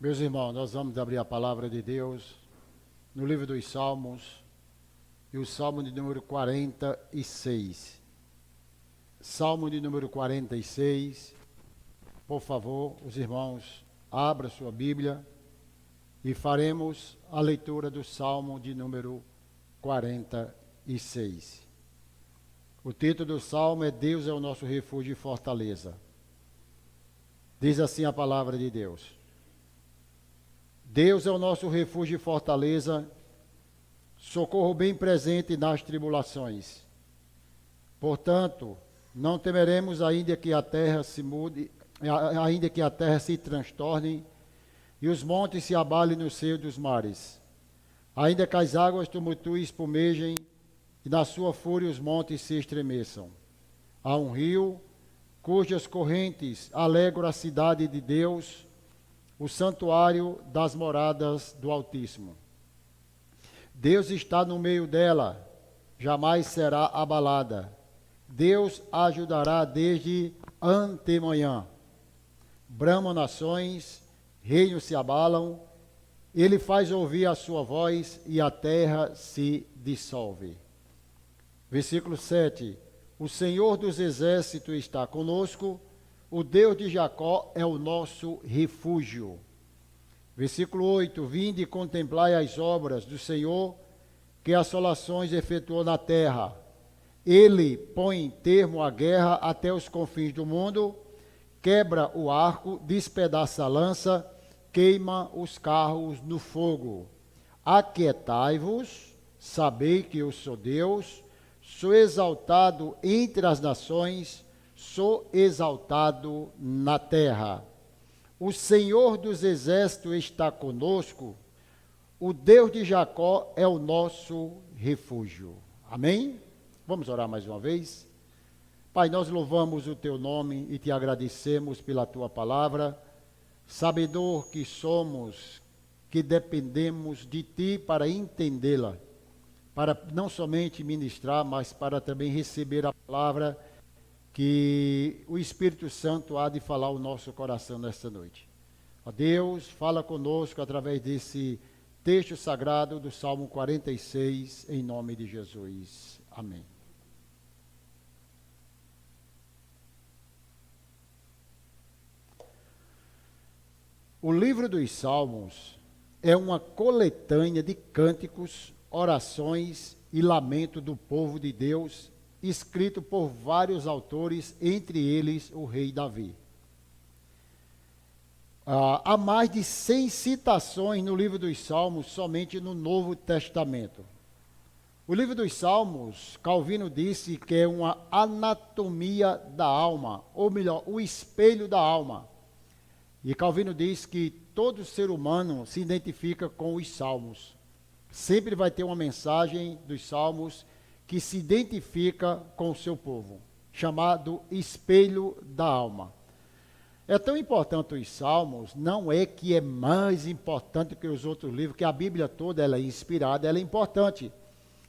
Meus irmãos, nós vamos abrir a palavra de Deus no livro dos Salmos e o Salmo de número 46. Salmo de número 46. Por favor, os irmãos, abra sua Bíblia e faremos a leitura do Salmo de número 46. O título do Salmo é Deus é o nosso refúgio e fortaleza. Diz assim a palavra de Deus. Deus é o nosso refúgio e fortaleza, socorro bem presente nas tribulações. Portanto, não temeremos ainda que a terra se mude, ainda que a terra se transtorne e os montes se abalem no seio dos mares. Ainda que as águas tumultuem e espumejem e na sua fúria os montes se estremeçam. Há um rio cujas correntes alegram a cidade de Deus, o santuário das moradas do Altíssimo. Deus está no meio dela, jamais será abalada. Deus a ajudará desde antemanhã. Bramam nações, reinos se abalam, ele faz ouvir a sua voz e a terra se dissolve. Versículo 7. O Senhor dos exércitos está conosco, o Deus de Jacó é o nosso refúgio. Versículo 8. Vinde e contemplai as obras do Senhor, que assolações efetuou na terra. Ele põe termo à guerra até os confins do mundo, quebra o arco, despedaça a lança, queima os carros no fogo. Aquietai-vos, sabei que eu sou Deus, sou exaltado entre as nações, sou exaltado na terra. O Senhor dos exércitos está conosco, o Deus de Jacó é o nosso refúgio. Amém? Vamos orar mais uma vez? Pai, nós louvamos o teu nome e te agradecemos pela tua palavra, sabedor que somos, que dependemos de ti para entendê-la, para não somente ministrar, mas para também receber a palavra que o Espírito Santo há de falar ao nosso coração nesta noite. Ó Deus, fala conosco através desse texto sagrado do Salmo 46, em nome de Jesus. Amém. O livro dos Salmos é uma coletânea de cânticos, orações e lamento do povo de Deus, escrito por vários autores, entre eles o rei Davi. Há mais de 100 citações no livro dos Salmos, somente no Novo Testamento. O livro dos Salmos, Calvino disse que é uma anatomia da alma, ou melhor, o espelho da alma. E Calvino diz que todo ser humano se identifica com os Salmos. Sempre vai ter uma mensagem dos Salmos que se identifica com o seu povo, chamado espelho da alma. É tão importante os Salmos, não é que é mais importante que os outros livros, que a Bíblia toda ela é inspirada, ela é importante.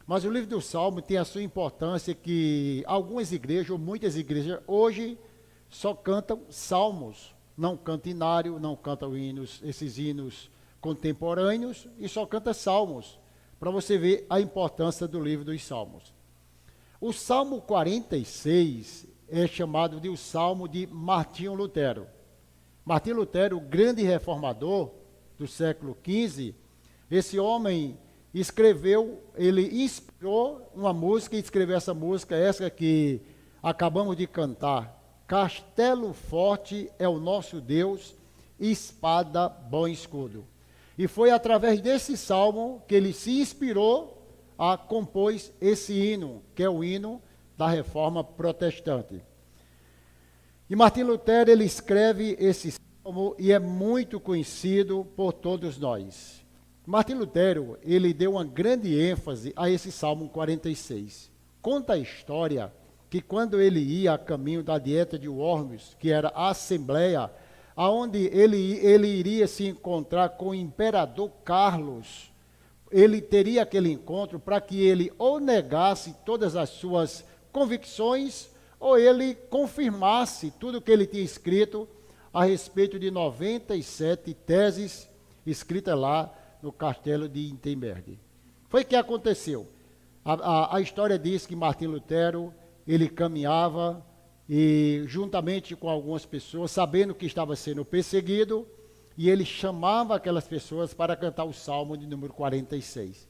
Mas o livro do Salmo tem a sua importância que algumas igrejas, ou muitas igrejas, hoje só cantam salmos. Não canta inário, não cantam hinos, esses hinos contemporâneos, e só canta salmos, para você ver a importância do livro dos Salmos. O Salmo 46 é chamado de o Salmo de Martinho Lutero. Martinho Lutero, o grande reformador do século XV, esse homem escreveu, ele inspirou uma música e escreveu essa música, essa que acabamos de cantar. Castelo forte é o nosso Deus, espada, bom escudo. E foi através desse salmo que ele se inspirou a compôs esse hino, que é o hino da Reforma Protestante. E Martim Lutero, ele escreve esse salmo e é muito conhecido por todos nós. Martim Lutero, ele deu uma grande ênfase a esse Salmo 46. Conta a história que quando ele ia a caminho da dieta de Worms, que era a Assembleia, aonde ele iria se encontrar com o imperador Carlos, ele teria aquele encontro para que ele ou negasse todas as suas convicções, ou ele confirmasse tudo o que ele tinha escrito a respeito de 97 teses escritas lá no castelo de Wittenberg. Foi o que aconteceu. A história diz que Martinho Lutero, ele caminhava e juntamente com algumas pessoas, sabendo que estava sendo perseguido, e ele chamava aquelas pessoas para cantar o Salmo de número 46.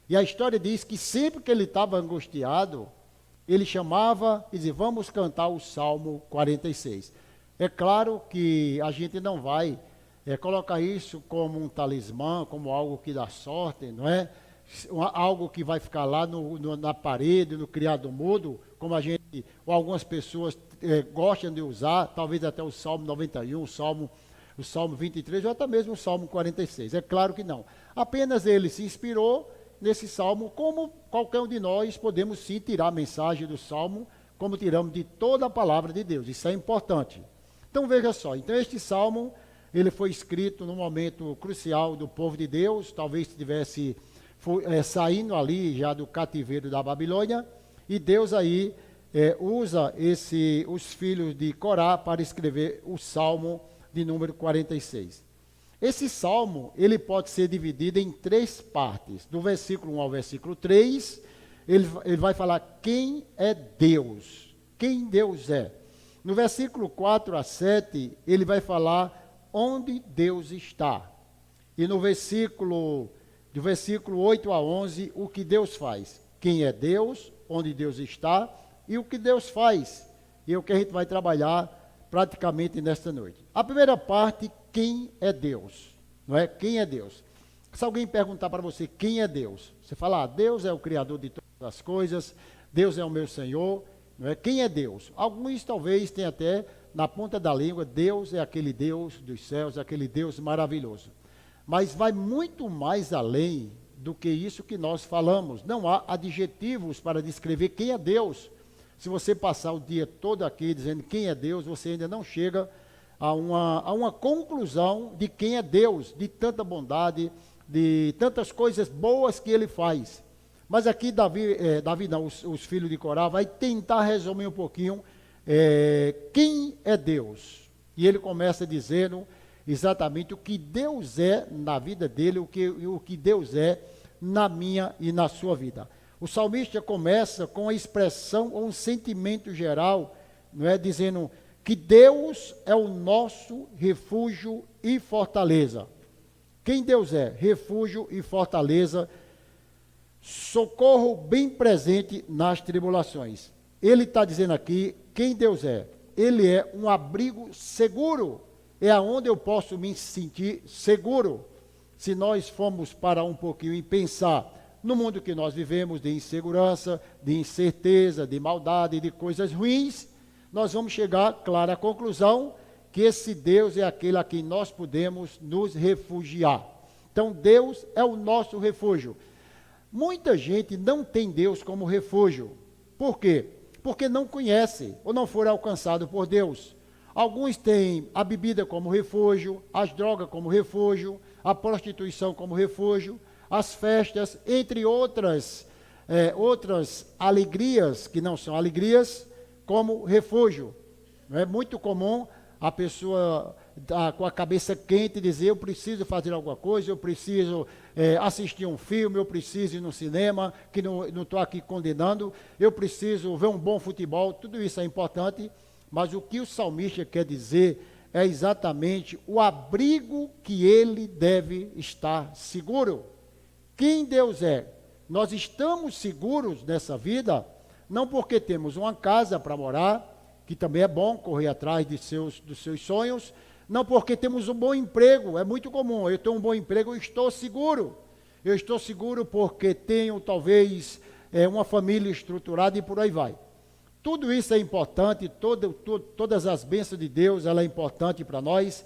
E a história diz que sempre que ele estava angustiado, ele chamava e dizia, vamos cantar o Salmo 46. É claro que a gente não vai colocar isso como um talismã, como algo que dá sorte, não é? Algo que vai ficar lá na parede, no criado mudo, como a gente, ou algumas pessoas gostam de usar, talvez até o Salmo 91, o Salmo 23, ou até mesmo o Salmo 46. É claro que não. Apenas ele se inspirou nesse Salmo, como qualquer um de nós podemos sim tirar a mensagem do Salmo, como tiramos de toda a palavra de Deus. Isso é importante. Então veja só, então este Salmo, ele foi escrito num momento crucial do povo de Deus, talvez estivesse saindo ali já do cativeiro da Babilônia, e Deus aí usa os filhos de Corá para escrever o Salmo de número 46. Esse Salmo, ele pode ser dividido em 3 partes. Do versículo 1 ao versículo 3, ele vai falar quem é Deus, quem Deus é. No versículo 4 a 7, ele vai falar onde Deus está. E no do versículo 8 a 11, o que Deus faz. Quem é Deus, onde Deus está e o que Deus faz. E é o que a gente vai trabalhar praticamente nesta noite. A primeira parte, quem é Deus? Não é? Quem é Deus? Se alguém perguntar para você quem é Deus, você fala, Deus é o Criador de todas as coisas, Deus é o meu Senhor, não é? Quem é Deus? Alguns talvez tenham até na ponta da língua, Deus é aquele Deus dos céus, aquele Deus maravilhoso. Mas vai muito mais além do que isso que nós falamos. Não há adjetivos para descrever quem é Deus. Se você passar o dia todo aqui dizendo quem é Deus, você ainda não chega a uma conclusão de quem é Deus, de tanta bondade, de tantas coisas boas que Ele faz. Mas aqui Davi não, os filhos de Corá, vai tentar resumir um pouquinho quem é Deus. E ele começa dizendo exatamente o que Deus é na vida dele, o que Deus é na minha e na sua vida. O salmista começa com a expressão ou um sentimento geral, não é, dizendo que Deus é o nosso refúgio e fortaleza. Quem Deus é? Refúgio e fortaleza, socorro bem presente nas tribulações. Ele está dizendo aqui quem Deus é. Ele é um abrigo seguro, é aonde eu posso me sentir seguro. Se nós formos parar um pouquinho e pensar no mundo que nós vivemos, de insegurança, de incerteza, de maldade, de coisas ruins, nós vamos chegar, claro, à conclusão que esse Deus é aquele a quem nós podemos nos refugiar. Então, Deus é o nosso refúgio. Muita gente não tem Deus como refúgio. Por quê? Porque não conhece ou não foram alcançados por Deus. Alguns têm a bebida como refúgio, as drogas como refúgio, a prostituição como refúgio, as festas, entre outras alegrias que não são alegrias, como refúgio. É muito comum a pessoa com a cabeça quente dizer, eu preciso fazer alguma coisa, eu preciso assistir um filme, eu preciso ir no cinema, que não estou aqui condenando, eu preciso ver um bom futebol, tudo isso é importante, mas o que o salmista quer dizer é exatamente o abrigo que ele deve estar seguro. Quem Deus é? Nós estamos seguros nessa vida, não porque temos uma casa para morar, que também é bom correr atrás dos seus sonhos, não porque temos um bom emprego, é muito comum, eu tenho um bom emprego, eu estou seguro. Eu estou seguro porque tenho talvez uma família estruturada e por aí vai. Tudo isso é importante, todas as bênçãos de Deus, ela é importante para nós,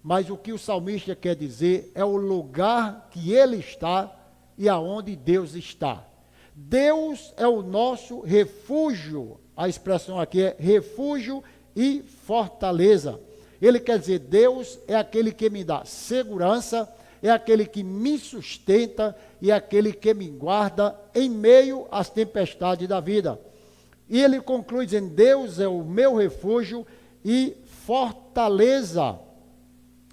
mas o que o salmista quer dizer é o lugar que ele está e aonde Deus está. Deus é o nosso refúgio, a expressão aqui é refúgio e fortaleza. Ele quer dizer, Deus é aquele que me dá segurança, é aquele que me sustenta e é aquele que me guarda em meio às tempestades da vida. E ele conclui dizendo, Deus é o meu refúgio e fortaleza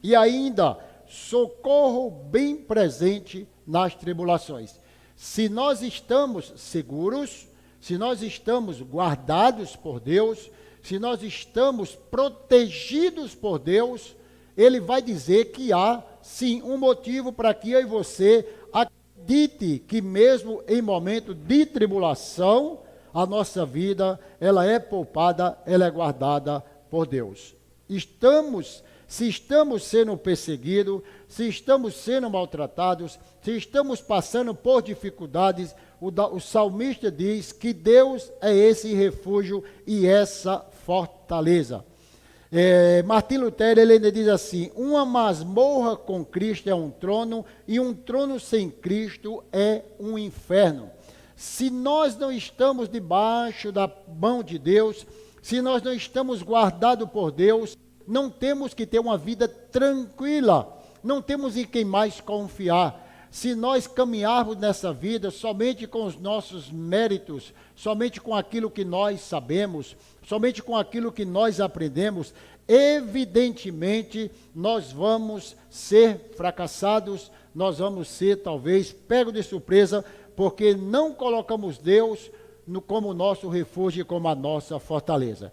e ainda socorro bem presente nas tribulações. Se nós estamos seguros, se nós estamos guardados por Deus, se nós estamos protegidos por Deus, Ele vai dizer que há, sim, um motivo para que eu e você acredite que mesmo em momento de tribulação, a nossa vida, ela é poupada, ela é guardada por Deus. Se estamos sendo perseguidos, se estamos sendo maltratados, se estamos passando por dificuldades, o salmista diz que Deus é esse refúgio e essa fortaleza. Martim Lutero, ele ainda diz assim: uma masmorra com Cristo é um trono, e um trono sem Cristo é um inferno. Se nós não estamos debaixo da mão de Deus, se nós não estamos guardados por Deus, não temos que ter uma vida tranquila, não temos em quem mais confiar. Se nós caminharmos nessa vida somente com os nossos méritos, somente com aquilo que nós sabemos, somente com aquilo que nós aprendemos, evidentemente nós vamos ser fracassados, nós vamos ser talvez pegos de surpresa, porque não colocamos Deus como nosso refúgio e como a nossa fortaleza.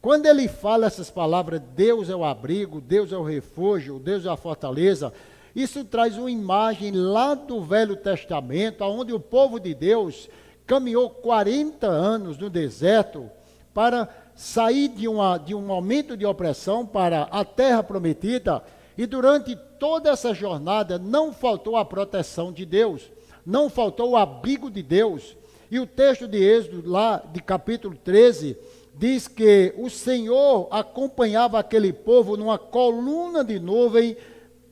Quando ele fala essas palavras, Deus é o abrigo, Deus é o refúgio, Deus é a fortaleza, isso traz uma imagem lá do Velho Testamento, onde o povo de Deus caminhou 40 anos no deserto para sair de um momento de opressão para a terra prometida, e durante toda essa jornada não faltou a proteção de Deus, não faltou o abrigo de Deus. E o texto de Êxodo, lá de capítulo 13, diz que o Senhor acompanhava aquele povo numa coluna de nuvem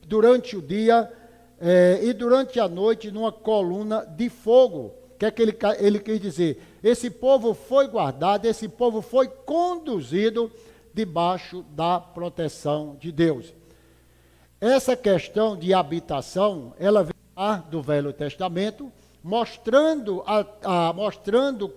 durante o dia e durante a noite numa coluna de fogo. O que é que ele quis dizer? Esse povo foi guardado, esse povo foi conduzido debaixo da proteção de Deus. Essa questão de habitação, ela vem lá do Velho Testamento, mostrando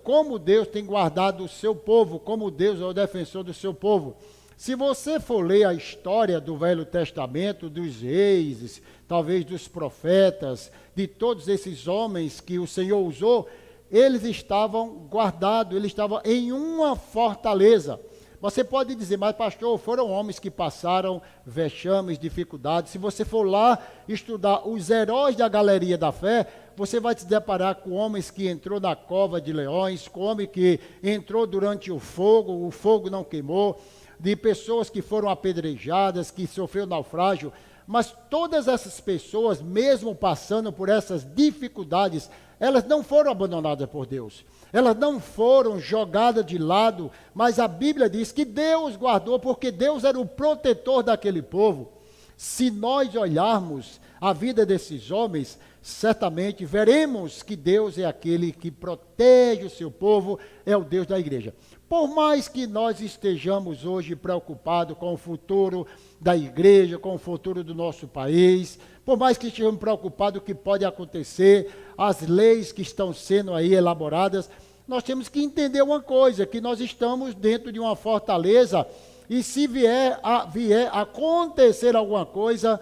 como Deus tem guardado o seu povo, como Deus é o defensor do seu povo. Se você for ler a história do Velho Testamento, dos reis, talvez dos profetas, de todos esses homens que o Senhor usou, eles estavam guardados, eles estavam em uma fortaleza. Você pode dizer, mas pastor, foram homens que passaram vexames, dificuldades. Se você for lá estudar os heróis da galeria da fé, você vai se deparar com homens que entrou na cova de leões, com homem que entrou durante o fogo não queimou, de pessoas que foram apedrejadas, que sofreram naufrágio. Mas todas essas pessoas, mesmo passando por essas dificuldades, elas não foram abandonadas por Deus. Elas não foram jogadas de lado, mas a Bíblia diz que Deus guardou, porque Deus era o protetor daquele povo. Se nós olharmos a vida desses homens, certamente veremos que Deus é aquele que protege o seu povo, é o Deus da igreja. Por mais que nós estejamos hoje preocupados com o futuro da igreja, com o futuro do nosso país, por mais que estejamos preocupados com o que pode acontecer, as leis que estão sendo aí elaboradas, nós temos que entender uma coisa, que nós estamos dentro de uma fortaleza, e se vier a acontecer alguma coisa,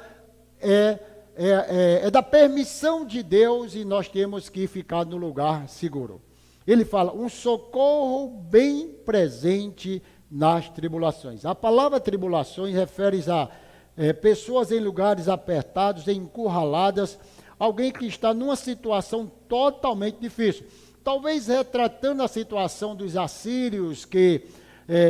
é da permissão de Deus, e nós temos que ficar no lugar seguro. Ele fala, um socorro bem presente nas tribulações. A palavra tribulações refere a pessoas em lugares apertados, encurraladas, alguém que está numa situação totalmente difícil. Talvez retratando a situação dos assírios que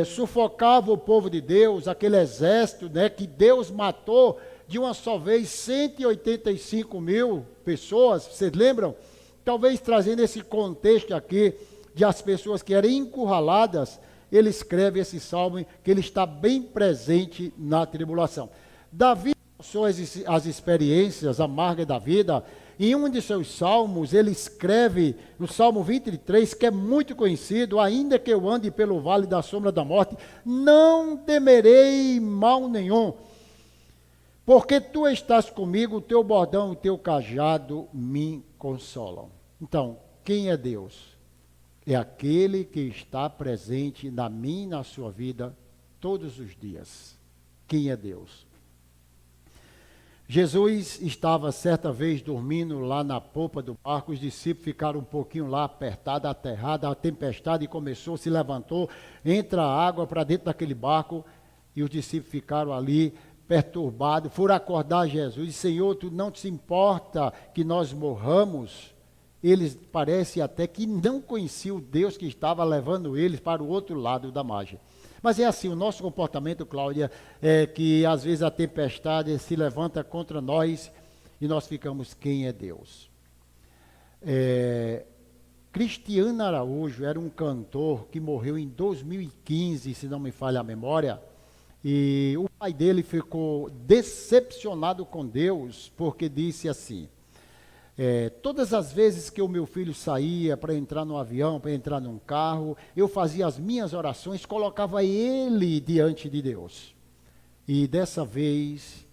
sufocavam o povo de Deus, aquele exército, né, que Deus matou de uma só vez 185 mil pessoas, vocês lembram? Talvez trazendo esse contexto aqui de as pessoas que eram encurraladas, ele escreve esse salmo que ele está bem presente na tribulação. Davi passou as experiências amargas da vida. Em um de seus salmos, ele escreve no Salmo 23, que é muito conhecido, ainda que eu ande pelo vale da sombra da morte, não temerei mal nenhum, porque tu estás comigo, o teu bordão e o teu cajado me consolam. Então, quem é Deus? É aquele que está presente na minha e na sua vida todos os dias quem é Deus. Jesus estava certa vez dormindo lá na popa do barco, os discípulos ficaram um pouquinho lá apertados, aterrados, a tempestade começou, se levantou, entra a água para dentro daquele barco, e os discípulos ficaram ali perturbados, foram acordar Jesus, e Senhor, tu não te importa que nós morramos? Eles parece até que não conheciam o Deus que estava levando eles para o outro lado da margem. Mas é assim, o nosso comportamento, Cláudia, é que às vezes a tempestade se levanta contra nós e nós ficamos, quem é Deus? Cristiano Araújo era um cantor que morreu em 2015, se não me falha a memória, e o pai dele ficou decepcionado com Deus, porque disse assim, todas as vezes que o meu filho saía para entrar no avião, para entrar num carro, eu fazia as minhas orações, colocava ele diante de Deus. E dessa vez,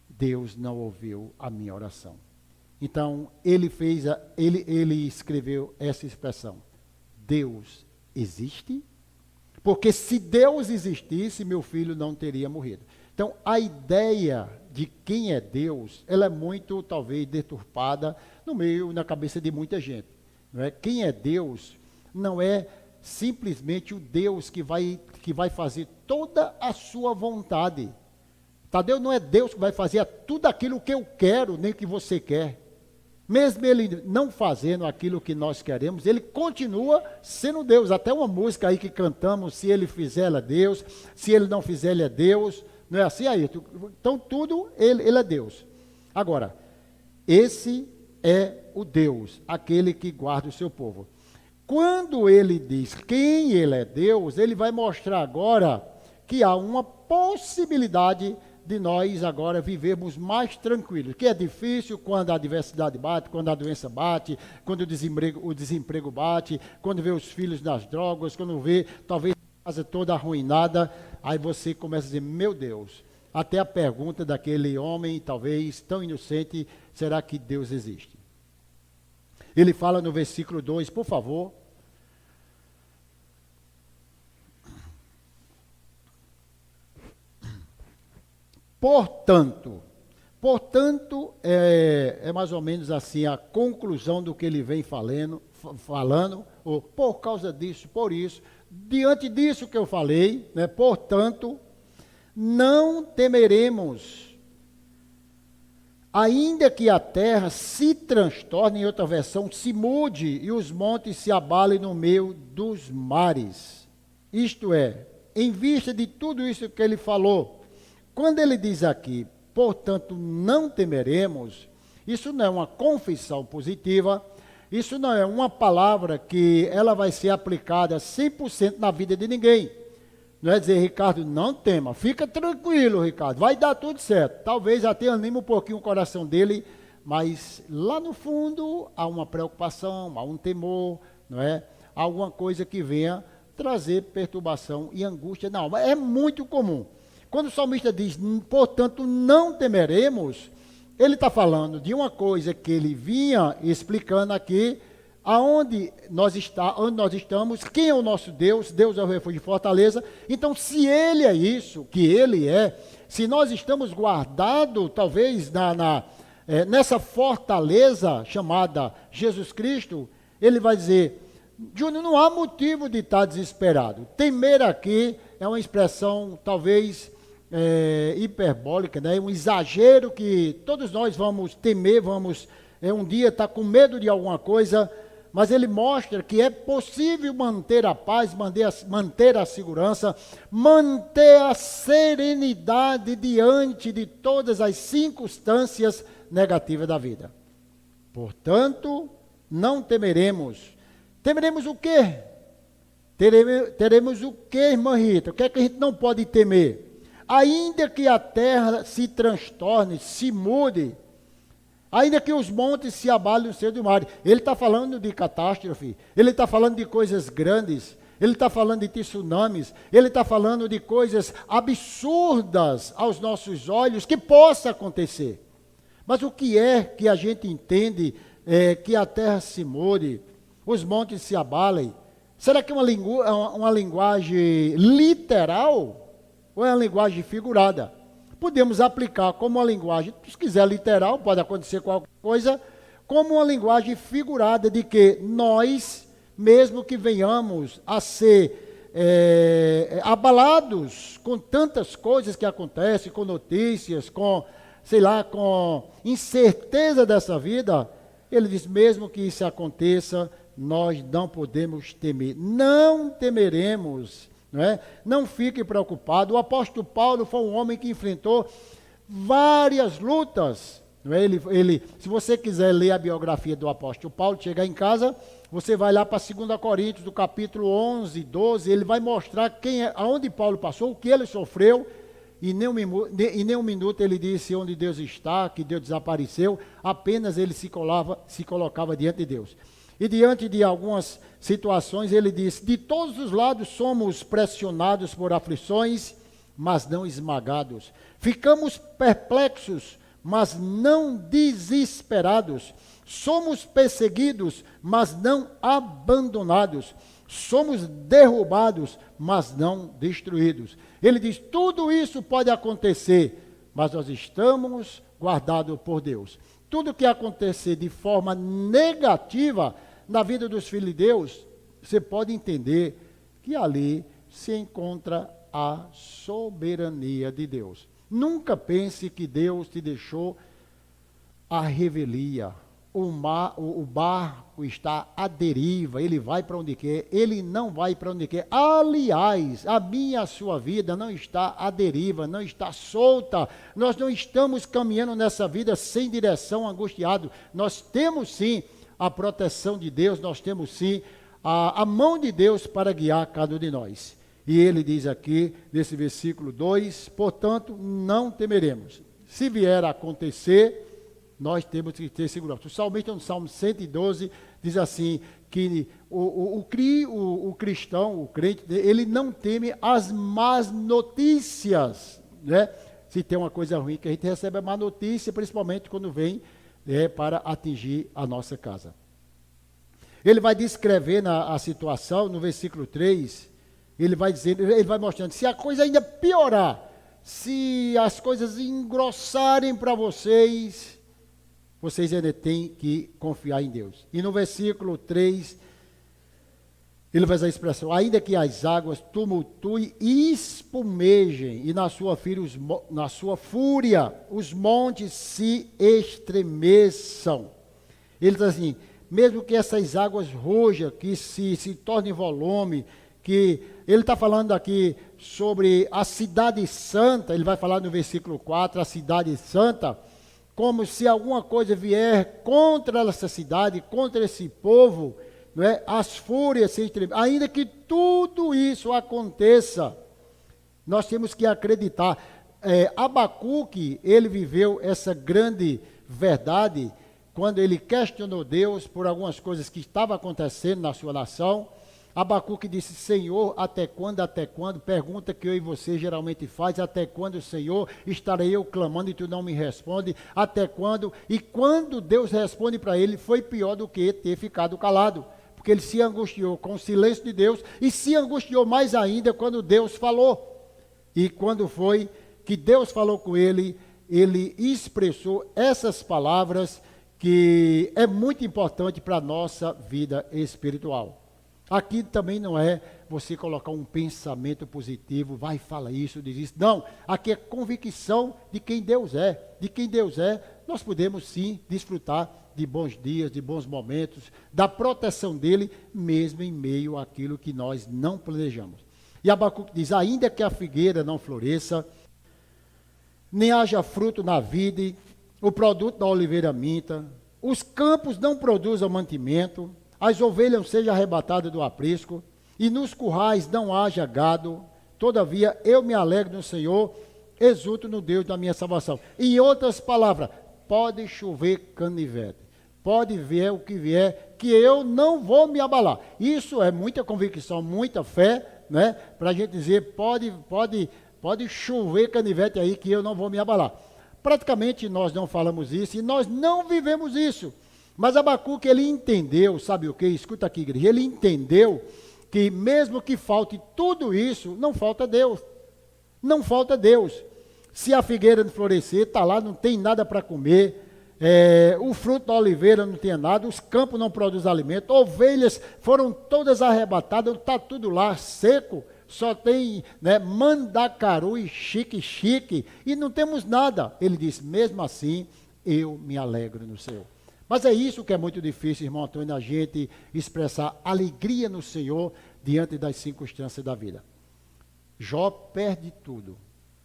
Deus não ouviu a minha oração. Então, ele escreveu essa expressão, Deus existe? Porque se Deus existisse, meu filho não teria morrido. Então, a ideia de quem é Deus, ela é muito, talvez, deturpada na cabeça de muita gente. Não é? Quem é Deus não é simplesmente o Deus que vai fazer toda a sua vontade. Tadeu, não é Deus que vai fazer tudo aquilo que eu quero, nem que você quer. Mesmo ele não fazendo aquilo que nós queremos, ele continua sendo Deus. Até uma música aí que cantamos, se ele fizer, ele é Deus, se ele não fizer, ele é Deus. Não é assim aí? Então tudo, ele é Deus. Agora, esse é o Deus, aquele que guarda o seu povo. Quando ele diz quem ele é Deus, ele vai mostrar agora que há uma possibilidade de nós agora vivermos mais tranquilos, que é difícil quando a adversidade bate, quando a doença bate, quando o desemprego bate, quando vê os filhos nas drogas, quando vê talvez a casa toda arruinada, aí você começa a dizer, meu Deus, até a pergunta daquele homem, talvez tão inocente, será que Deus existe? Ele fala no versículo 2, por favor. Portanto, é mais ou menos assim a conclusão do que ele vem falando, ou por causa disso, por isso, diante disso que eu falei, né, portanto, não temeremos, ainda que a terra se transtorne, em outra versão, se mude e os montes se abalem no meio dos mares. Isto é, em vista de tudo isso que ele falou, quando ele diz aqui, portanto, não temeremos, isso não é uma confissão positiva, isso não é uma palavra que ela vai ser aplicada 100% na vida de ninguém. Não é dizer, Ricardo, não tema, fica tranquilo, Ricardo, vai dar tudo certo. Talvez até anime um pouquinho o coração dele, mas lá no fundo há uma preocupação, há um temor, não é? Há alguma coisa que venha trazer perturbação e angústia na alma. É muito comum. Quando o salmista diz, portanto, não temeremos, ele está falando de uma coisa que ele vinha explicando aqui, onde nós estamos, quem é o nosso Deus, Deus é o refúgio e fortaleza. Então, se ele é isso, que ele é, se nós estamos guardados, talvez, nessa fortaleza chamada Jesus Cristo, ele vai dizer, Júnior, não há motivo de estar desesperado. Temer aqui é uma expressão, talvez, hiperbólica, né? Um exagero que todos nós vamos temer, vamos um dia estar com medo de alguma coisa, mas ele mostra que é possível manter a paz, manter a segurança, manter a serenidade diante de todas as circunstâncias negativas da vida. Portanto, não temeremos. Temeremos o quê? Teremos o quê, irmã Rita? O que é que a gente não pode temer? Ainda que a terra se transtorne, se mude, ainda que os montes se abalem no seio do mar. Ele está falando de catástrofe, ele está falando de coisas grandes, ele está falando de tsunamis, ele está falando de coisas absurdas aos nossos olhos que possa acontecer. Mas o que é que a gente entende que a terra se mude, os montes se abalem? Será que é uma linguagem literal? ou é uma linguagem figurada. Podemos aplicar como uma linguagem, se quiser literal, pode acontecer qualquer coisa, como uma linguagem figurada de que nós, mesmo que venhamos a ser abalados com tantas coisas que acontecem, com notícias, com, sei lá, com incerteza dessa vida, ele diz, mesmo que isso aconteça, nós não podemos temer, não temeremos, não é? Não fique preocupado. O apóstolo Paulo foi um homem que enfrentou várias lutas, não é? Se você quiser ler a biografia do apóstolo Paulo, chegar em casa, você vai lá para 2 Coríntios, do capítulo 11, 12, ele vai mostrar aonde Paulo passou, o que ele sofreu, e em nenhum minuto ele disse onde Deus está, que Deus desapareceu, apenas ele se colocava diante de Deus. E diante de algumas situações, ele disse, de todos os lados somos pressionados por aflições, mas não esmagados. Ficamos perplexos, mas não desesperados. Somos perseguidos, mas não abandonados. Somos derrubados, mas não destruídos. Ele diz, tudo isso pode acontecer, mas nós estamos guardados por Deus. Tudo que acontecer de forma negativa na vida dos filhos de Deus, você pode entender que ali se encontra a soberania de Deus. Nunca pense que Deus te deixou à revelia. O barco está à deriva, ele vai para onde quer, ele não vai para onde quer. Aliás, a minha e a sua vida não está à deriva, não está solta. Nós não estamos caminhando nessa vida sem direção, angustiado. Nós temos sim a proteção de Deus, nós temos sim a mão de Deus para guiar cada um de nós. E ele diz aqui, nesse versículo 2, portanto, não temeremos. Se vier a acontecer, nós temos que ter segurança. O salmista, no Salmo 112, diz assim, que o cristão, o crente, ele não teme as más notícias, né? Se tem uma coisa ruim que a gente recebe a má notícia, principalmente quando vem para atingir a nossa casa. Ele vai descrever a situação, no versículo 3, ele vai mostrando, se a coisa ainda piorar, se as coisas engrossarem para vocês ainda têm que confiar em Deus. E no versículo 3, ele faz a expressão, ainda que as águas tumultuem e espumejem, e na sua fúria os montes se estremeçam. Ele diz assim, mesmo que essas águas rujam, que se tornem volume, que ele está falando aqui sobre a cidade santa, ele vai falar no versículo 4, a cidade santa, como se alguma coisa vier contra essa cidade, contra esse povo, não é? As fúrias se estremecem. Ainda que tudo isso aconteça, nós temos que acreditar. Abacuque, ele viveu essa grande verdade quando ele questionou Deus por algumas coisas que estavam acontecendo na sua nação. Abacuque disse, Senhor, até quando? Pergunta que eu e você geralmente faz, até quando, Senhor, estarei eu clamando e tu não me responde? Até quando? E quando Deus responde para ele, foi pior do que ter ficado calado, porque ele se angustiou com o silêncio de Deus e se angustiou mais ainda quando Deus falou. E quando foi que Deus falou com ele, ele expressou essas palavras que é muito importante para a nossa vida espiritual. Aqui também não é você colocar um pensamento positivo, vai, fala isso, diz isso. Não, aqui é convicção de quem Deus é. De quem Deus é, nós podemos sim desfrutar de bons dias, de bons momentos, da proteção dele, mesmo em meio àquilo que nós não planejamos. E Abacuque diz, ainda que a figueira não floresça, nem haja fruto na vide, o produto da oliveira minta, os campos não produzam mantimento, as ovelhas sejam arrebatadas do aprisco, e nos currais não haja gado, todavia eu me alegro no Senhor, exulto no Deus da minha salvação. Em outras palavras, pode chover canivete, pode vier o que vier, que eu não vou me abalar. Isso é muita convicção, muita fé, né? Para a gente dizer, pode chover canivete aí, que eu não vou me abalar. Praticamente nós não falamos isso, e nós não vivemos isso. Mas Abacuque, ele entendeu, sabe o que? Escuta aqui, igreja, ele entendeu que mesmo que falte tudo isso, não falta Deus. Não falta Deus. Se a figueira não florescer, está lá, não tem nada para comer. O fruto da oliveira não tinha nada, os campos não produzem alimento, ovelhas foram todas arrebatadas, está tudo lá seco, só tem, né, mandacaru e chique, e não temos nada. Ele diz, mesmo assim, eu me alegro no Senhor. Mas é isso que é muito difícil, irmão Antônio, a gente expressar alegria no Senhor diante das circunstâncias da vida. Jó perde tudo.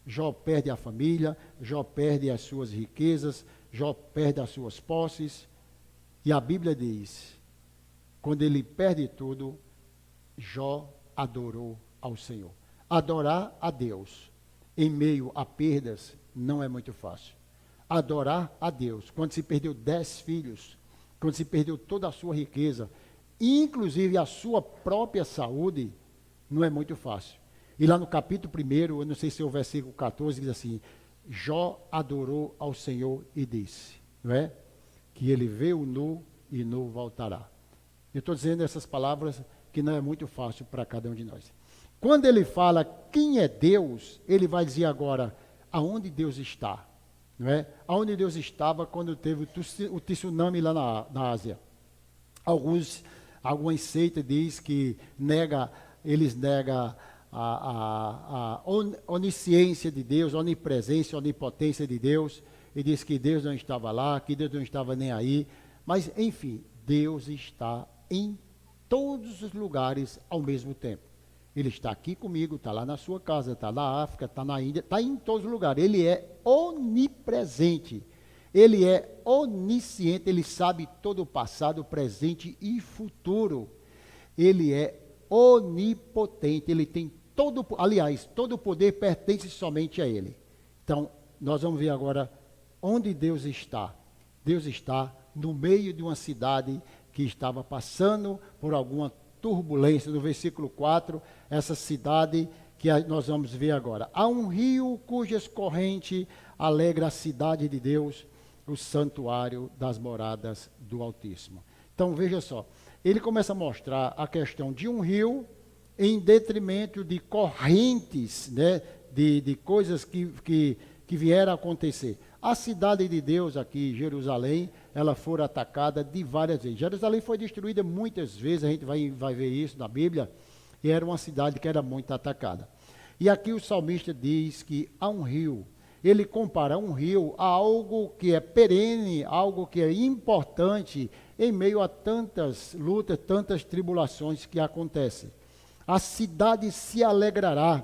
Jó perde a família, Jó perde as suas riquezas, Jó perde as suas posses, e a Bíblia diz, quando ele perde tudo, Jó adorou ao Senhor. Adorar a Deus em meio a perdas não é muito fácil. Adorar a Deus, quando se perdeu 10 filhos, quando se perdeu toda a sua riqueza, inclusive a sua própria saúde, não é muito fácil. E lá no capítulo 1, eu não sei se é o versículo 14, diz assim, Jó adorou ao Senhor e disse, não é? Que ele veio nu e nu voltará. Eu estou dizendo essas palavras que não é muito fácil para cada um de nós. Quando ele fala quem é Deus, ele vai dizer agora aonde Deus está, não é? Aonde Deus estava quando teve o tsunami lá na Ásia. Algumas seitas diz que eles negam a onisciência de Deus, a onipresença, a onipotência de Deus, e diz que Deus não estava lá, que Deus não estava nem aí, mas enfim, Deus está em todos os lugares ao mesmo tempo. Ele está aqui comigo, está lá na sua casa, está na África, está na Índia, está em todos os lugares. Ele é onipresente, ele é onisciente, ele sabe todo o passado, presente e futuro. Ele é onipotente, ele tem todo o poder pertence somente a ele. Então, nós vamos ver agora onde Deus está. Deus está no meio de uma cidade que estava passando por alguma turbulência. No versículo 4, essa cidade que nós vamos ver agora. Há um rio cujas correntes alegra a cidade de Deus, o santuário das moradas do Altíssimo. Então, veja só, ele começa a mostrar a questão de um rio em detrimento de correntes, né, de coisas que vieram a acontecer. A cidade de Deus aqui, Jerusalém, ela foi atacada de várias vezes. Jerusalém foi destruída muitas vezes, a gente vai ver isso na Bíblia, e era uma cidade que era muito atacada. E aqui o salmista diz que há um rio, ele compara um rio a algo que é perene, algo que é importante em meio a tantas lutas, tantas tribulações que acontecem. A cidade se alegrará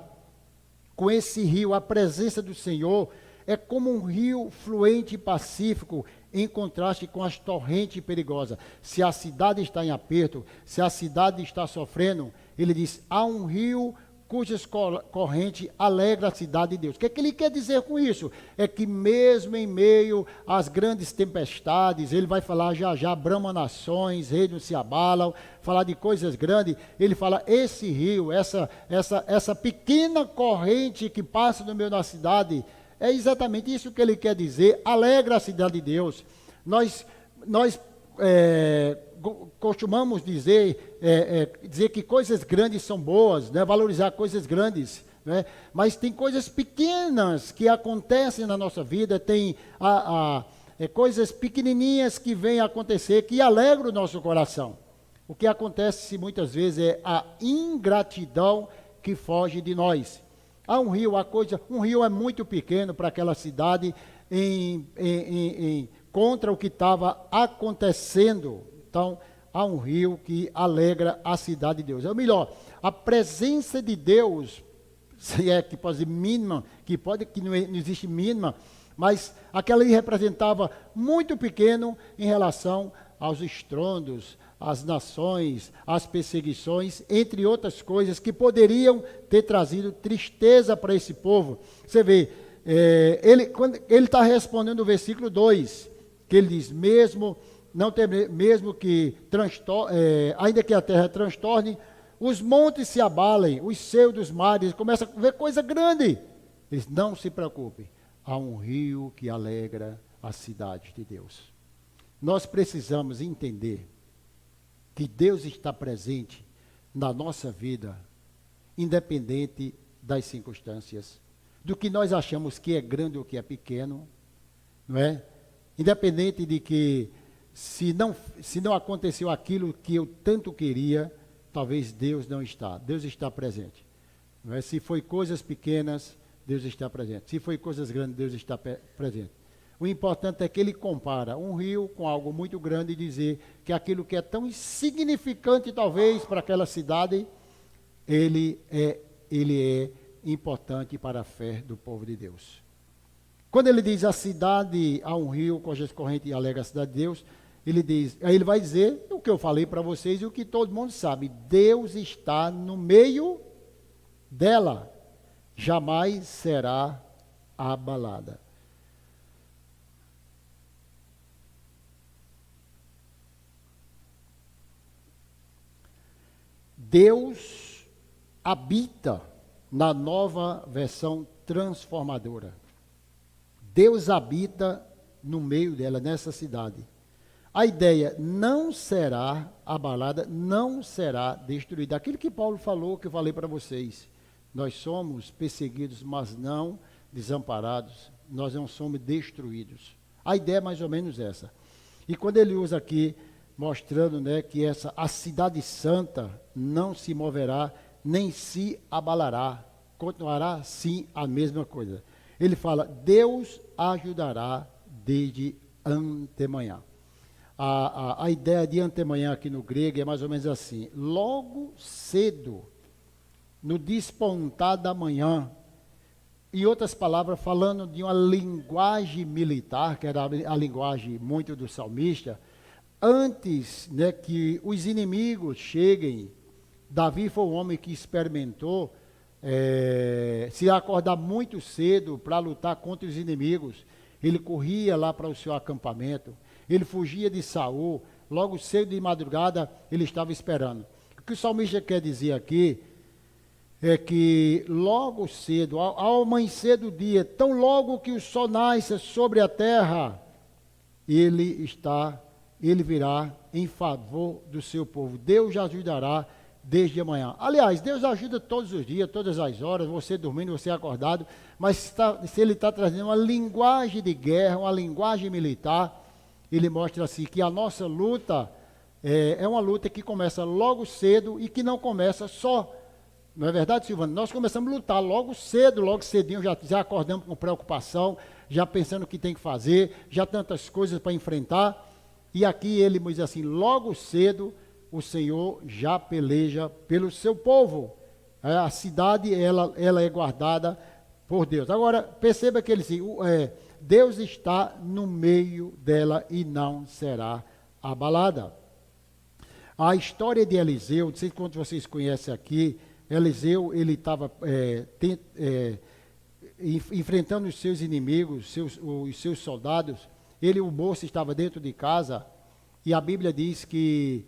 com esse rio, a presença do Senhor é como um rio fluente e pacífico, em contraste com as torrentes perigosas. Se a cidade está em aperto, se a cidade está sofrendo, ele diz, há um rio cujas correntes alegra a cidade de Deus. O que é que ele quer dizer com isso? É que mesmo em meio às grandes tempestades, ele vai falar já, brama nações, reinos se abalam, falar de coisas grandes, ele fala, esse rio, essa pequena corrente que passa no meio da cidade, é exatamente isso que ele quer dizer, alegra a cidade de Deus. Nós costumamos dizer que coisas grandes são boas, né? Valorizar coisas grandes, né? Mas tem coisas pequenas que acontecem na nossa vida, tem coisas pequenininhas que vêm a acontecer, que alegram o nosso coração. O que acontece muitas vezes é a ingratidão que foge de nós. Há um rio, um rio é muito pequeno para aquela cidade contra o que estava acontecendo. Então, há um rio que alegra a cidade de Deus. É o melhor, a presença de Deus, se é que pode ser mínima, que não existe mínima, mas aquela ali representava muito pequeno em relação aos estrondos, às nações, às perseguições, entre outras coisas que poderiam ter trazido tristeza para esse povo. Você vê, quando ele está respondendo o versículo 2, que ele diz, mesmo que ainda que a terra transtorne, os montes se abalem, os céus dos mares, começa a ver coisa grande. Eles não se preocupem, há um rio que alegra a cidade de Deus. Nós precisamos entender que Deus está presente na nossa vida, independente das circunstâncias. do que nós achamos que é grande ou que é pequeno, não é? Independente de que, se não aconteceu aquilo que eu tanto queria, talvez Deus não está. Deus está presente. Não é? Se foi coisas pequenas, Deus está presente. Se foi coisas grandes, Deus está presente. O importante é que ele compara um rio com algo muito grande e dizer que aquilo que é tão insignificante, talvez, para aquela cidade, ele é importante para a fé do povo de Deus. Quando ele diz a cidade, há um rio cujas correntes alega a cidade de Deus, aí ele vai dizer o que eu falei para vocês e o que todo mundo sabe: Deus está no meio dela, jamais será abalada. Deus habita na nova versão transformadora. Deus habita no meio dela, nessa cidade. A ideia não será abalada, não será destruída. Aquilo que Paulo falou, que eu falei para vocês. Nós somos perseguidos, mas não desamparados. Nós não somos destruídos. A ideia é mais ou menos essa. E quando ele usa aqui, mostrando, né, que a cidade santa não se moverá, nem se abalará. Continuará, sim, a mesma coisa. Ele fala: Deus ajudará desde antemanhã. A ideia de antemanhã aqui no grego é mais ou menos assim: logo cedo, no despontar da manhã. Em outras palavras, falando de uma linguagem militar, que era a linguagem muito do salmista, antes, né, que os inimigos cheguem, Davi foi um homem que experimentou se acordar muito cedo para lutar contra os inimigos. Ele corria lá para o seu acampamento, ele fugia de Saul, logo cedo de madrugada ele estava esperando. O que o salmista quer dizer aqui é que logo cedo, ao amanhecer do dia, tão logo que o sol nasce sobre a terra, ele virá em favor do seu povo. Deus ajudará desde amanhã. Aliás, Deus ajuda todos os dias, todas as horas, você dormindo, você acordado, mas se ele está trazendo uma linguagem de guerra, uma linguagem militar, ele mostra assim que a nossa luta é uma luta que começa logo cedo e que não começa só. Não é verdade, Silvano? Nós começamos a lutar logo cedo, logo cedinho, já acordamos com preocupação, já pensando o que tem que fazer, já tantas coisas para enfrentar. E aqui ele diz assim: logo cedo o Senhor já peleja pelo seu povo. A cidade, ela é guardada por Deus. Agora, perceba que ele diz, Deus está no meio dela e não será abalada. A história de Eliseu, não sei quantos vocês conhecem aqui. Eliseu, ele estava enfrentando os seus inimigos, os seus soldados. O moço estava dentro de casa, e a Bíblia diz que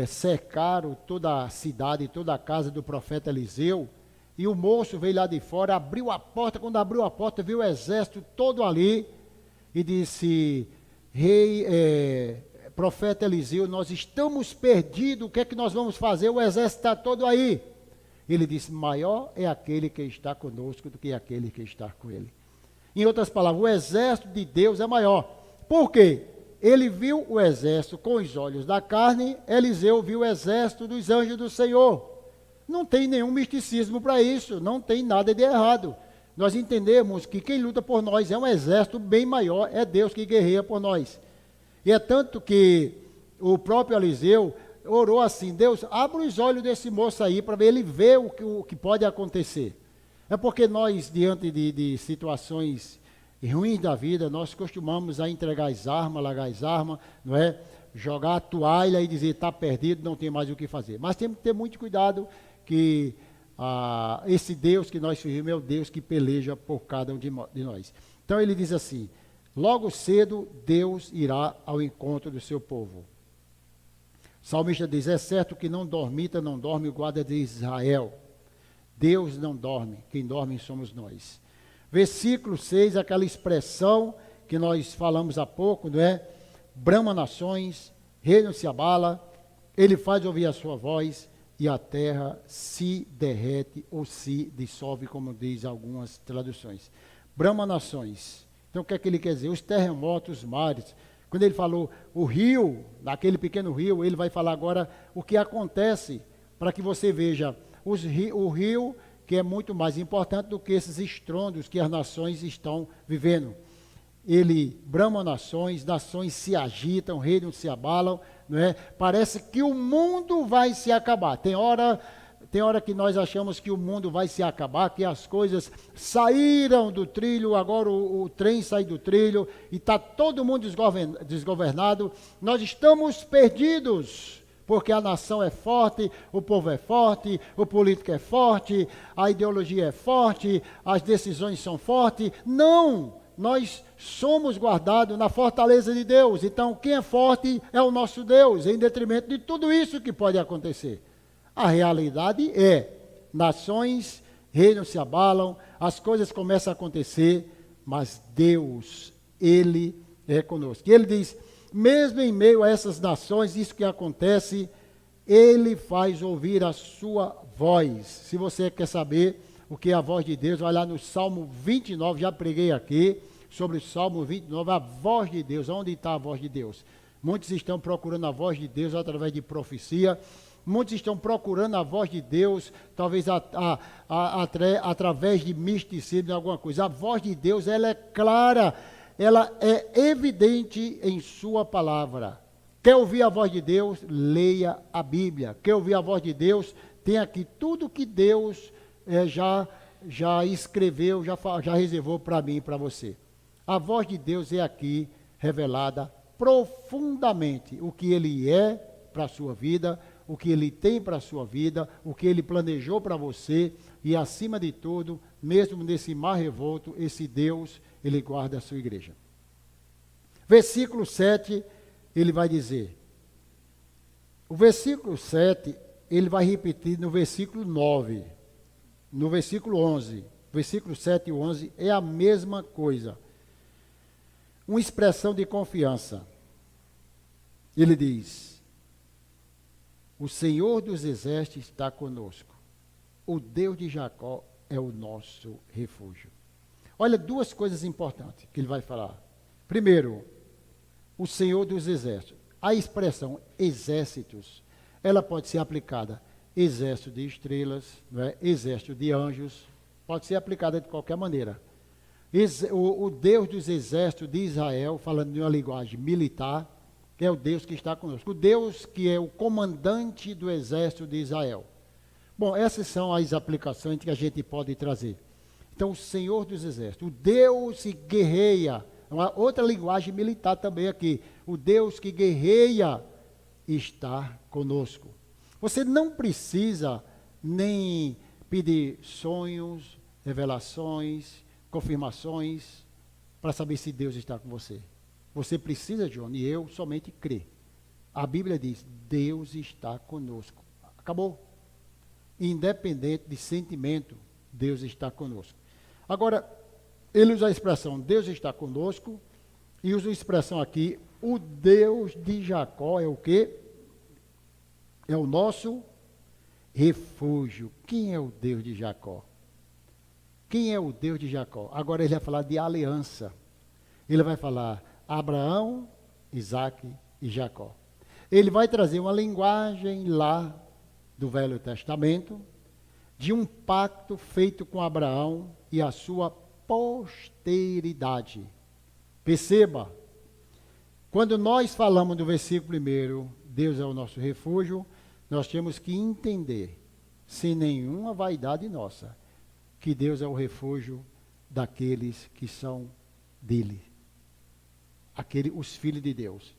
cercaram toda a cidade, toda a casa do profeta Eliseu, e o moço veio lá de fora, abriu a porta. Quando abriu a porta, viu o exército todo ali, e disse: profeta Eliseu, nós estamos perdidos, o que é que nós vamos fazer? O exército está todo aí. Ele disse: maior é aquele que está conosco do que aquele que está com ele. Em outras palavras, o exército de Deus é maior. Por quê? Ele viu o exército com os olhos da carne, Eliseu viu o exército dos anjos do Senhor. Não tem nenhum misticismo para isso, não tem nada de errado. Nós entendemos que quem luta por nós é um exército bem maior, é Deus que guerreia por nós. E é tanto que o próprio Eliseu orou assim: Deus, abre os olhos desse moço aí para ele ver o que pode acontecer. É porque nós, diante de situações ruins da vida, nós costumamos a entregar as armas, largar as armas, não é? Jogar a toalha e dizer: está perdido, não tem mais o que fazer. Mas temos que ter muito cuidado que esse Deus que nós servimos é o Deus que peleja por cada um de nós. Então ele diz assim: logo cedo Deus irá ao encontro do seu povo. O salmista diz: é certo que não dormita, não dorme o guarda de Israel. Deus não dorme, quem dorme somos nós. Versículo 6, aquela expressão que nós falamos há pouco, não é? Brama nações, reino se abala, ele faz ouvir a sua voz, e a terra se derrete ou se dissolve, como diz algumas traduções. Brama nações. Então o que é que ele quer dizer? Os terremotos, os mares. Quando ele falou o rio, naquele pequeno rio, ele vai falar agora o que acontece, para que você veja o rio, que é muito mais importante do que esses estrondos que as nações estão vivendo. Ele brama nações, nações se agitam, reinos se abalam, não é? Parece que o mundo vai se acabar. Tem hora que nós achamos que o mundo vai se acabar, que as coisas saíram do trilho, agora o trem sai do trilho e está todo mundo desgovernado. Nós estamos perdidos, porque a nação é forte, o povo é forte, o político é forte, a ideologia é forte, as decisões são fortes. Não! Nós somos guardados na fortaleza de Deus. Então, quem é forte é o nosso Deus, em detrimento de tudo isso que pode acontecer. A realidade é, nações, reinos se abalam, as coisas começam a acontecer, mas Deus, Ele é conosco. E Ele diz, mesmo em meio a essas nações, isso que acontece, Ele faz ouvir a sua voz. Se você quer saber o que é a voz de Deus, vai lá no Salmo 29, já preguei aqui sobre o Salmo 29, a voz de Deus. Onde está a voz de Deus? Muitos estão procurando a voz de Deus através de profecia, muitos estão procurando a voz de Deus, talvez através de misticismo, de alguma coisa. A voz de Deus, ela é clara, ela é evidente em sua palavra. Quer ouvir a voz de Deus? Leia a Bíblia. Quer ouvir a voz de Deus? Tem aqui tudo que Deus já escreveu, já reservou para mim e para você. A voz de Deus é aqui revelada profundamente o que Ele é para a sua vida, o que Ele tem para a sua vida, o que Ele planejou para você e, acima de tudo, mesmo nesse mar revolto, esse Deus, Ele guarda a sua igreja. Versículo 7, ele vai dizer, o versículo 7, ele vai repetir no versículo 9, no versículo 11, versículo 7 e 11 é a mesma coisa. Uma expressão de confiança. Ele diz, o Senhor dos Exércitos está conosco. O Deus de Jacó é o nosso refúgio. Olha, duas coisas importantes que ele vai falar. Primeiro, o Senhor dos Exércitos. A expressão exércitos, ela pode ser aplicada exército de estrelas, né? Exército de anjos, pode ser aplicada de qualquer maneira. O Deus dos exércitos de Israel, falando de uma linguagem militar, é o Deus que está conosco. O Deus que é o comandante do exército de Israel. Bom, essas são as aplicações que a gente pode trazer. Então, o Senhor dos exércitos, o Deus que guerreia, uma outra linguagem militar também aqui. O Deus que guerreia está conosco. Você não precisa nem pedir sonhos, revelações, confirmações para saber se Deus está com você. Você precisa, João, e eu somente crer. A Bíblia diz, Deus está conosco. Acabou. Independente de sentimento, Deus está conosco. Agora, ele usa a expressão Deus está conosco e usa a expressão aqui, o Deus de Jacó é o quê? É o nosso refúgio. Quem é o Deus de Jacó? Quem é o Deus de Jacó? Agora ele vai falar de aliança. Ele vai falar Abraão, Isaque e Jacó. Ele vai trazer uma linguagem lá do Velho Testamento, de um pacto feito com Abraão e a sua posteridade. Perceba, quando nós falamos do versículo 1, Deus é o nosso refúgio, nós temos que entender, sem nenhuma vaidade nossa, que Deus é o refúgio daqueles que são dele. Os filhos de Deus.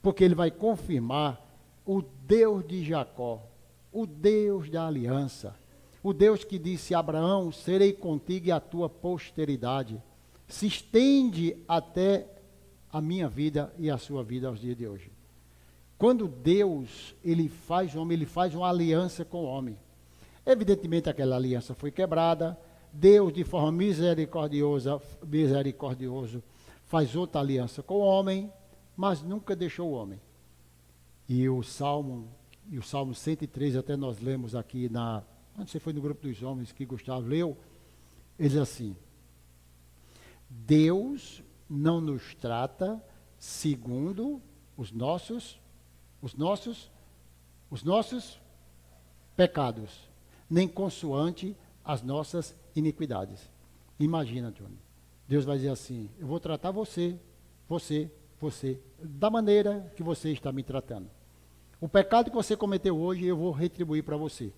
Porque ele vai confirmar o Deus de Jacó, o Deus da aliança, o Deus que disse a Abraão, serei contigo e a tua posteridade. Se estende até a minha vida e a sua vida aos dias de hoje. Quando Deus, ele faz uma aliança com o homem. Evidentemente aquela aliança foi quebrada, Deus de forma misericordioso, faz outra aliança com o homem, mas nunca deixou o homem. E o Salmo e o Salmo 103, até nós lemos aqui quando você foi no grupo dos homens que Gustavo leu, ele diz assim: Deus não nos trata segundo os nossos pecados, nem consoante as nossas iniquidades. Imagina, Johnny. Deus vai dizer assim: eu vou tratar você, da maneira que você está me tratando. O pecado que você cometeu hoje, eu vou retribuir para você.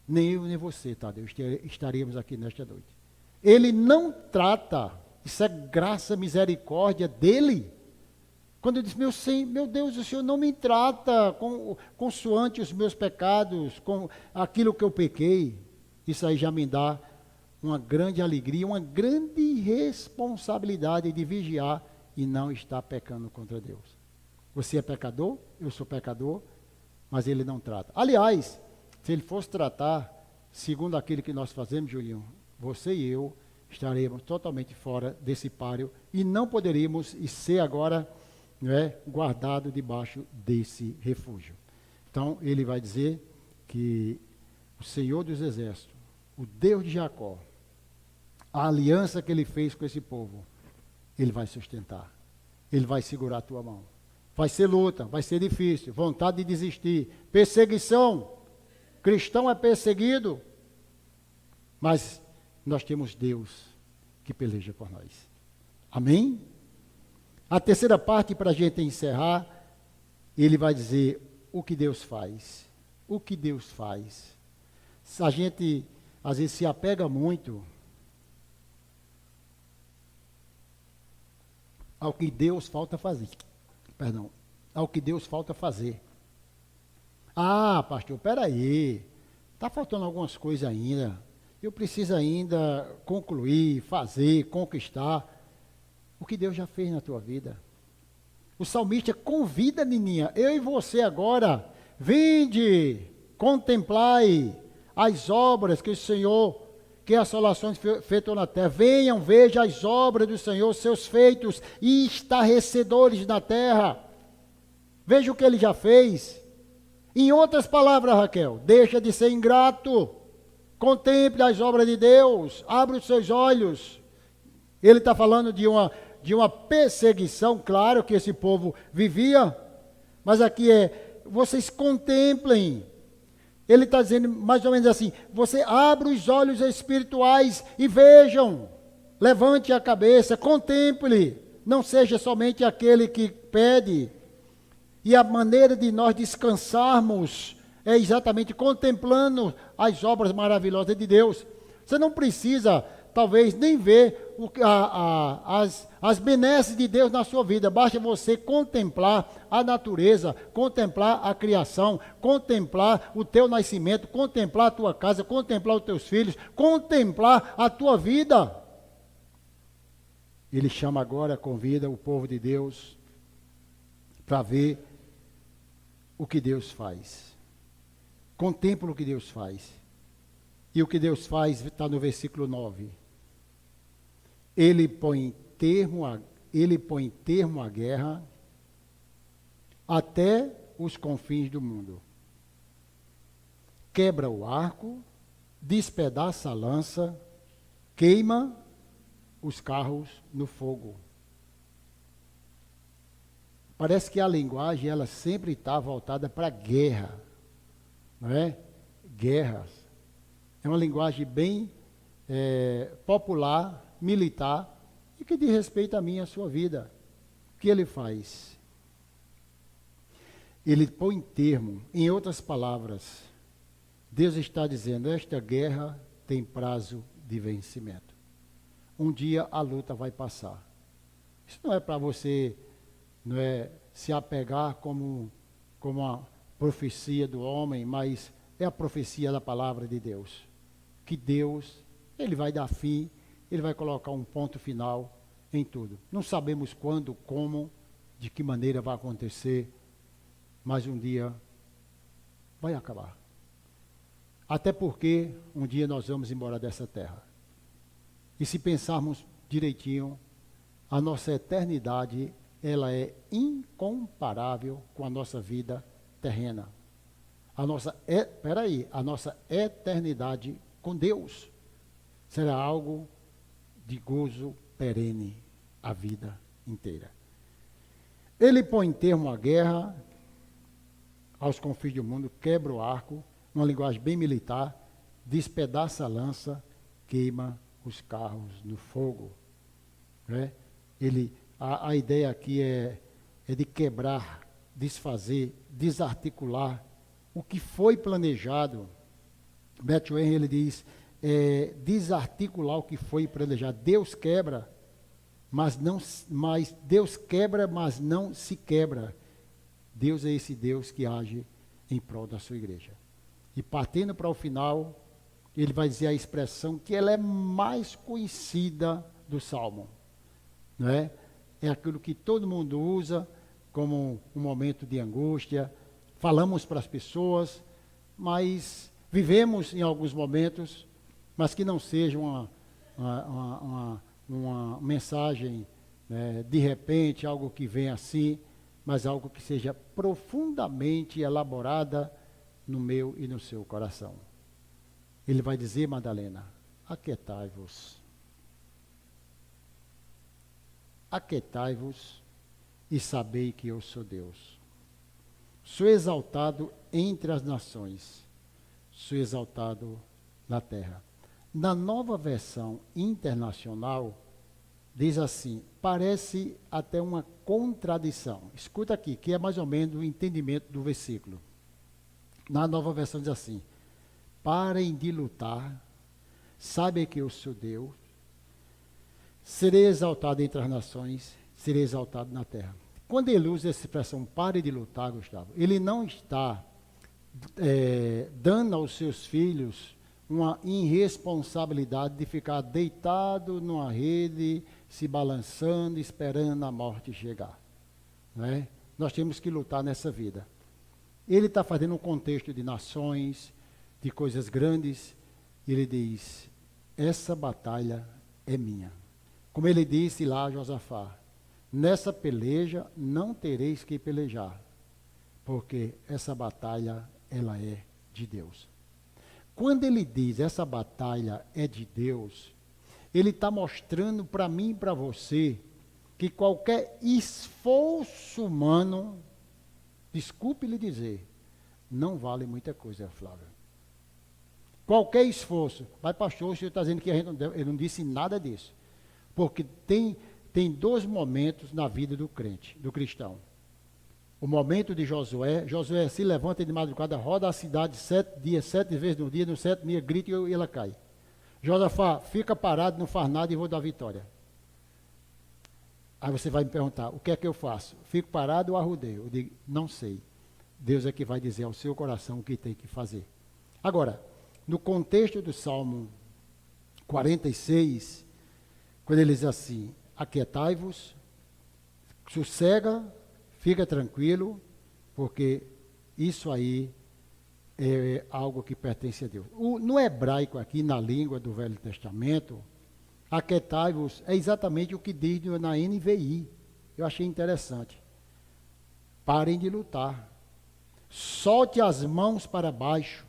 Nem eu, nem você, tá, Deus, estaríamos aqui nesta noite. Ele não trata, isso é graça, misericórdia dele. Quando ele diz: meu Deus, o Senhor não me trata consoante os meus pecados, com aquilo que eu pequei. Isso aí já me dá uma grande alegria, uma grande responsabilidade de vigiar e não estar pecando contra Deus. Você é pecador, eu sou pecador, mas ele não trata. Aliás, se ele fosse tratar segundo aquilo que nós fazemos, Julinho, você e eu estaremos totalmente fora desse páreo e não poderíamos ser agora, guardado debaixo desse refúgio. Então, ele vai dizer que o Senhor dos Exércitos, o Deus de Jacó, a aliança que ele fez com esse povo, ele vai sustentar. Ele vai segurar a tua mão. Vai ser luta, vai ser difícil, vontade de desistir, perseguição. Cristão é perseguido, mas nós temos Deus que peleja por nós. Amém? A terceira parte, para a gente encerrar, ele vai dizer o que Deus faz. O que Deus faz. A gente, às vezes, se apega muito ao que Deus falta fazer. Ao que Deus falta fazer. Ah, pastor, peraí, está faltando algumas coisas ainda. Eu preciso ainda concluir, fazer, conquistar o que Deus já fez na tua vida. O salmista convida, Nininha, eu e você agora, vinde, contemplai as obras que o Senhor, que as assolações feitas na terra. Venham, vejam as obras do Senhor, seus feitos estarrecedores na terra. Veja o que ele já fez. Em outras palavras, Raquel, deixa de ser ingrato. Contemple as obras de Deus. Abra os seus olhos. Ele está falando de uma perseguição, claro, que esse povo vivia. Mas aqui vocês contemplem. Ele está dizendo mais ou menos assim: você abre os olhos espirituais e vejam. Levante a cabeça, contemple. Não seja somente aquele que pede. E a maneira de nós descansarmos é exatamente contemplando as obras maravilhosas de Deus. Você não precisa, talvez, nem ver as benesses de Deus na sua vida. Basta você contemplar a natureza, contemplar a criação, contemplar o teu nascimento, contemplar a tua casa, contemplar os teus filhos, contemplar a tua vida. Ele chama agora, convida o povo de Deus para ver o que Deus faz. Contempla o que Deus faz. E o que Deus faz está no versículo 9. Ele põe termo à guerra até os confins do mundo. Quebra o arco, despedaça a lança, queima os carros no fogo. Parece que a linguagem, ela sempre está voltada para a guerra, não é? Guerras. É uma linguagem bem popular, militar, e que diz respeito a mim e a sua vida. O que ele faz? Ele põe termo. Em outras palavras, Deus está dizendo: esta guerra tem prazo de vencimento. Um dia a luta vai passar. Isso não é para você se apegar como a profecia do homem, mas é a profecia da palavra de Deus. Que Deus, Ele vai dar fim, Ele vai colocar um ponto final em tudo. Não sabemos quando, como, de que maneira vai acontecer, mas um dia vai acabar. Até porque um dia nós vamos embora dessa terra. E se pensarmos direitinho, a nossa eternidade, ela é incomparável com a nossa vida terrena. a nossa eternidade com Deus será algo de gozo perene a vida inteira. Ele põe termo à guerra, aos confins do mundo, quebra o arco, uma linguagem bem militar, despedaça a lança, queima os carros no fogo. Né? A ideia aqui é de quebrar, desfazer, desarticular o que foi planejado. Matthew Henry, ele diz, desarticular o que foi planejado. Deus quebra, mas Deus quebra, mas não se quebra. Deus é esse Deus que age em prol da sua igreja. E partindo para o final, ele vai dizer a expressão que ela é mais conhecida do Salmo. Não é? É aquilo que todo mundo usa como um momento de angústia. Falamos para as pessoas, mas vivemos em alguns momentos, mas que não seja uma mensagem, né, de repente, algo que vem assim, mas algo que seja profundamente elaborada no meu e no seu coração. Ele vai dizer, Madalena, aquietai-vos. Aquietai-vos e sabei que eu sou Deus. Sou exaltado entre as nações, sou exaltado na terra. Na Nova Versão Internacional, diz assim, parece até uma contradição. Escuta aqui, que é mais ou menos o entendimento do versículo. Na Nova Versão diz assim, parem de lutar, sabem que eu sou Deus, serei exaltado entre as nações, serei exaltado na terra. Quando ele usa essa expressão, pare de lutar, Gustavo, ele não está dando aos seus filhos uma irresponsabilidade de ficar deitado numa rede, se balançando, esperando a morte chegar. Não é? Nós temos que lutar nessa vida. Ele está fazendo um contexto de nações, de coisas grandes, e ele diz, essa batalha é minha. Como ele disse lá a Josafá, nessa peleja não tereis que pelejar, porque essa batalha, ela é de Deus. Quando ele diz, essa batalha é de Deus, ele está mostrando para mim e para você, que qualquer esforço humano, desculpe lhe dizer, não vale muita coisa, Flávio. Qualquer esforço. Mas pastor, o senhor está dizendo que ele não disse nada disso. Porque tem dois momentos na vida do crente, do cristão. O momento de Josué se levanta de madrugada, roda a cidade 7 dias, 7 vezes no dia, no 7º dia grita e ela cai. Josafá, fica parado, não faz nada e vou dar vitória. Aí você vai me perguntar, o que é que eu faço? Fico parado ou arrudeio? Eu digo, não sei. Deus é que vai dizer ao seu coração o que tem que fazer. Agora, no contexto do Salmo 46, quando ele diz assim, aquietai-vos, sossega, fica tranquilo, porque isso aí é algo que pertence a Deus. No hebraico aqui, na língua do Velho Testamento, aquietai-vos é exatamente o que diz na NVI. Eu achei interessante. Parem de lutar. Solte as mãos para baixo.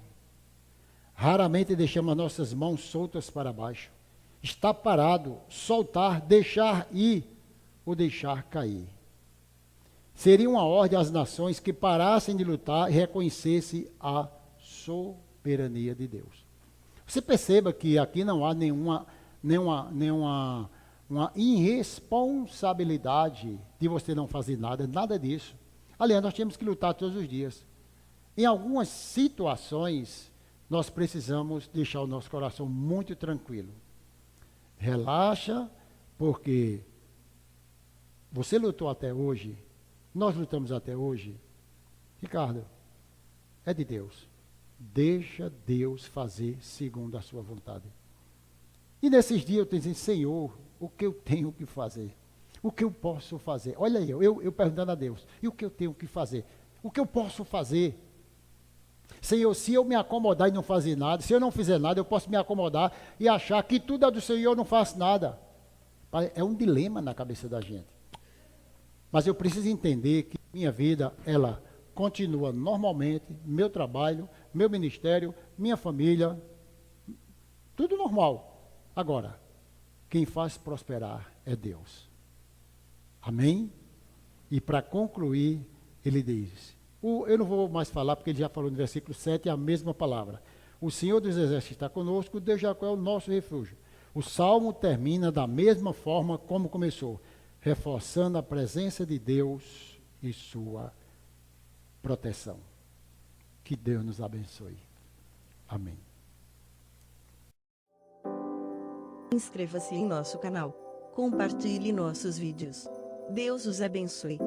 Raramente deixamos as nossas mãos soltas para baixo. Está parado, soltar, deixar ir ou deixar cair. Seria uma ordem às nações que parassem de lutar e reconhecessem a soberania de Deus. Você perceba que aqui não há nenhuma irresponsabilidade de você não fazer nada, nada disso. Aliás, nós temos que lutar todos os dias. Em algumas situações, nós precisamos deixar o nosso coração muito tranquilo. Relaxa, porque você lutou até hoje, nós lutamos até hoje. Ricardo, é de Deus. Deixa Deus fazer segundo a sua vontade. E nesses dias eu tenho dizendo, Senhor, o que eu tenho que fazer? O que eu posso fazer? Olha aí, eu perguntando a Deus, e o que eu tenho que fazer? O que eu posso fazer? Senhor, se eu me acomodar e não fazer nada, se eu não fizer nada, eu posso me acomodar e achar que tudo é do Senhor e eu não faço nada. É um dilema na cabeça da gente. Mas eu preciso entender que minha vida, ela continua normalmente, meu trabalho, meu ministério, minha família, tudo normal. Agora, quem faz prosperar é Deus. Amém? E para concluir, ele diz, eu não vou mais falar, porque ele já falou no versículo 7, a mesma palavra. O Senhor dos Exércitos está conosco, Deus Jacó é o nosso refúgio. O Salmo termina da mesma forma como começou, reforçando a presença de Deus e sua proteção. Que Deus nos abençoe. Amém. Inscreva-se em nosso canal. Compartilhe nossos vídeos. Deus os abençoe.